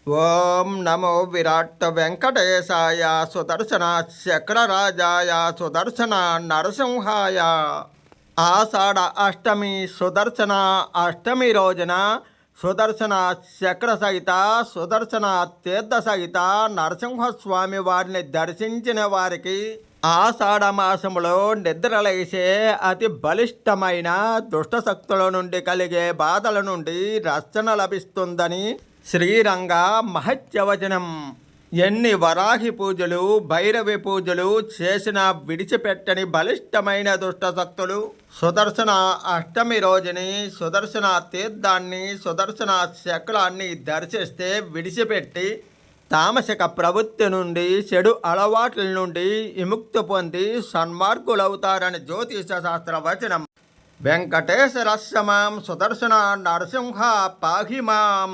ఓం నమో విరాట్ వెంకటేశాయ సుదర్శన శక్రరాజాయ సుదర్శన నరసింహాయ. ఆషాఢ అష్టమి సుదర్శన అష్టమి రోజున సుదర్శన చక్ర సహిత సుదర్శన తీర్థ సహిత నరసింహస్వామి వారిని దర్శించిన వారికి ఆషాఢ మాసములో నిద్రలేసే అతి బలిష్టమైన దుష్టశక్తుల నుండి కలిగే బాధల నుండి రక్షణ లభిస్తుందని శ్రీరంగ మహత్యవచనం. ఎన్ని వరాహి పూజలు భైరవి పూజలు చేసినా విడిచిపెట్టని బలిష్టమైన దుష్టశక్తులు సుదర్శన అష్టమి రోజుని సుదర్శన తీర్థాన్ని సుదర్శన చక్రాన్ని దర్శిస్తే విడిచిపెట్టి తామసిక ప్రవృత్తి నుండి చెడు అలవాట్ల నుండి విముక్తి పొంది సన్మార్గులవుతారని జ్యోతిష శాస్త్ర వచనం. వెంకటేశ్వర సమం సుదర్శన నరసింహ పాహిమాం.